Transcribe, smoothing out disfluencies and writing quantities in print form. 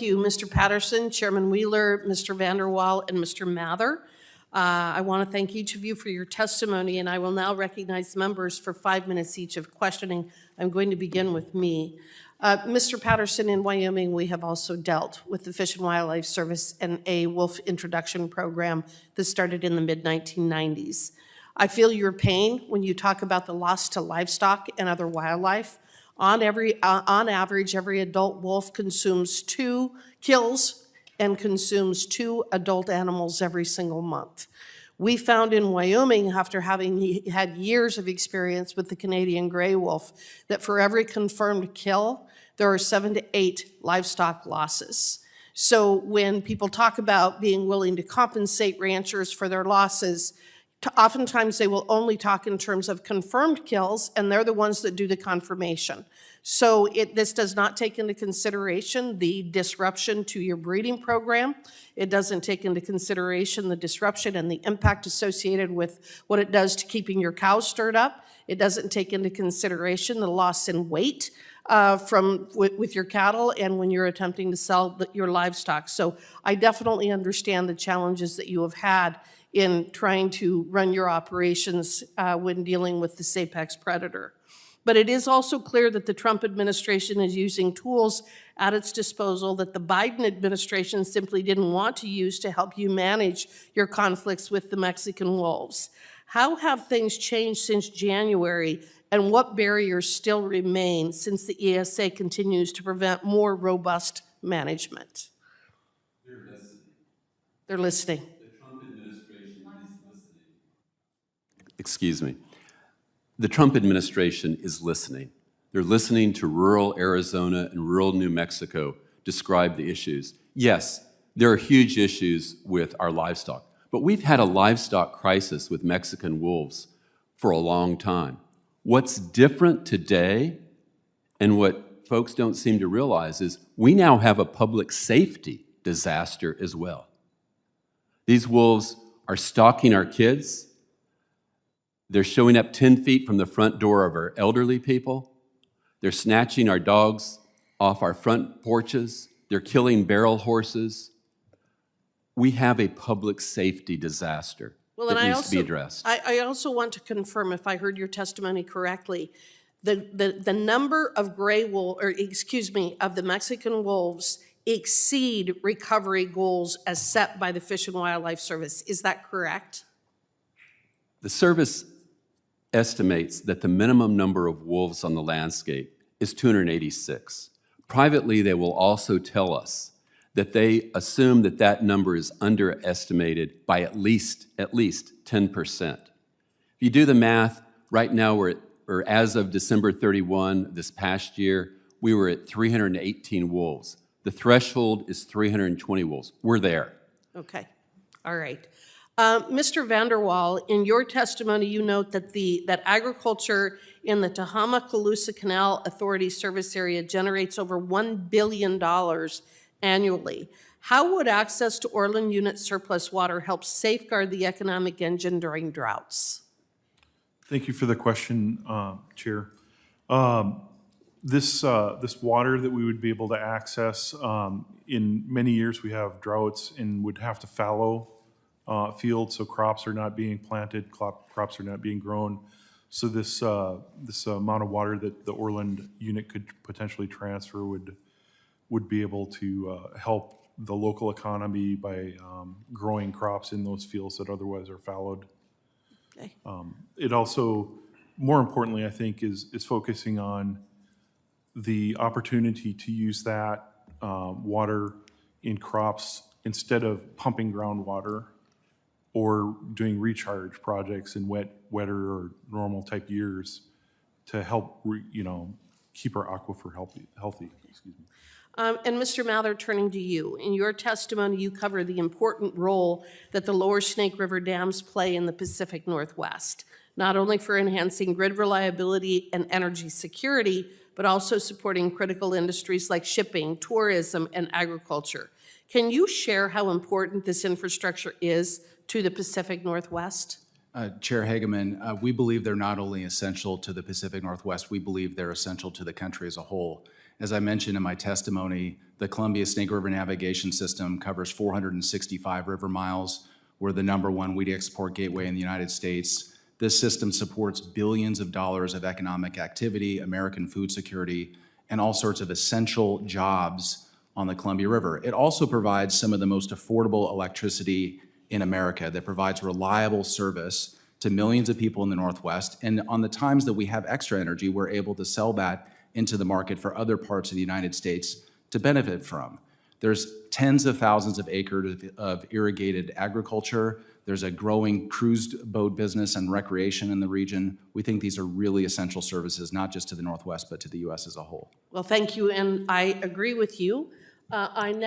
Thank you, Mr. Patterson, Chairman Wheeler, Mr. Vanderwall, and Mr. Mather. I want to thank each of you for your testimony, and I will now recognize members for 5 minutes each of questioning. I'm going to begin with me. Mr. Patterson, in Wyoming, we have also dealt with the Fish and Wildlife Service and a wolf introduction program that started in the mid-1990s. I feel your pain when you talk about the loss to livestock and other wildlife. On average, every adult wolf kills and consumes 2 adult animals every single month. We found in Wyoming, after having had years of experience with the Canadian gray wolf, that for every confirmed kill, there are 7 to 8 livestock losses. So when people talk about being willing to compensate ranchers for their losses, oftentimes they will only talk in terms of confirmed kills, and they're the ones that do the confirmation. So this does not take into consideration the disruption to your breeding program. It doesn't take into consideration the disruption and the impact associated with what it does to keeping your cows stirred up. It doesn't take into consideration the loss in weight with your cattle and when you're attempting to sell your livestock. So I definitely understand the challenges that you have had in trying to run your operations when dealing with this apex predator. But it is also clear that the Trump administration is using tools at its disposal that the Biden administration simply didn't want to use to help you manage your conflicts with the Mexican wolves. How have things changed since January, and what barriers still remain since the ESA continues to prevent more robust management? They're listening. They're listening. The Trump administration is listening. Excuse me. The Trump administration is listening. They're listening to rural Arizona and rural New Mexico describe the issues. Yes, there are huge issues with our livestock, but we've had a livestock crisis with Mexican wolves for a long time. What's different today, and what folks don't seem to realize, is we now have a public safety disaster as well. These wolves are stalking our kids. They're showing up 10 feet from the front door of our elderly people. They're snatching our dogs off our front porches. They're killing barrel horses. We have a public safety disaster that needs to be addressed. I also want to confirm, if I heard your testimony correctly, the number of of the Mexican wolves exceed recovery goals as set by the Fish and Wildlife Service. Is that correct? The service estimates that the minimum number of wolves on the landscape is 286. Privately, they will also tell us that they assume that that number is underestimated by at least 10%. If you do the math, right now as of December 31 this past year, we were at 318 wolves. The threshold is 320 wolves. We're there. Okay, all right. Mr. Vanderwall, in your testimony, you note that agriculture in the Tehama-Colusa Canal Authority service area generates over $1 billion annually. How would access to Orland Unit surplus water help safeguard the economic engine during droughts? Thank you for the question, Chair. This water that we would be able to access, in many years we have droughts and would have to fallow fields, so crops are not being planted, crops are not being grown. So this amount of water that the Orland unit could potentially transfer would be able to help the local economy by growing crops in those fields that otherwise are fallowed. Okay. It also, more importantly, I think, is focusing on the opportunity to use that water in crops instead of pumping groundwater or doing recharge projects in wetter or normal type years to help keep our aquifer healthy. Excuse me. And Mr. Mather, turning to you. In your testimony, you cover the important role that the lower Snake River dams play in the Pacific Northwest, not only for enhancing grid reliability and energy security, but also supporting critical industries like shipping, tourism, and agriculture. Can you share how important this infrastructure is to the Pacific Northwest? Chair Hageman, we believe they're not only essential to the Pacific Northwest, we believe they're essential to the country as a whole. As I mentioned in my testimony, the Columbia Snake River Navigation System covers 465 river miles. We're the #1 wheat export gateway in the United States. This system supports billions of dollars of economic activity, American food security, and all sorts of essential jobs on the Columbia River. It also provides some of the most affordable electricity in America that provides reliable service to millions of people in the Northwest. And on the times that we have extra energy, we're able to sell that into the market for other parts of the United States to benefit from. There's tens of thousands of acres of irrigated agriculture. There's a growing cruise boat business and recreation in the region. We think these are really essential services, not just to the Northwest, but to the U.S. as a whole. Well, thank you, and I agree with you. I now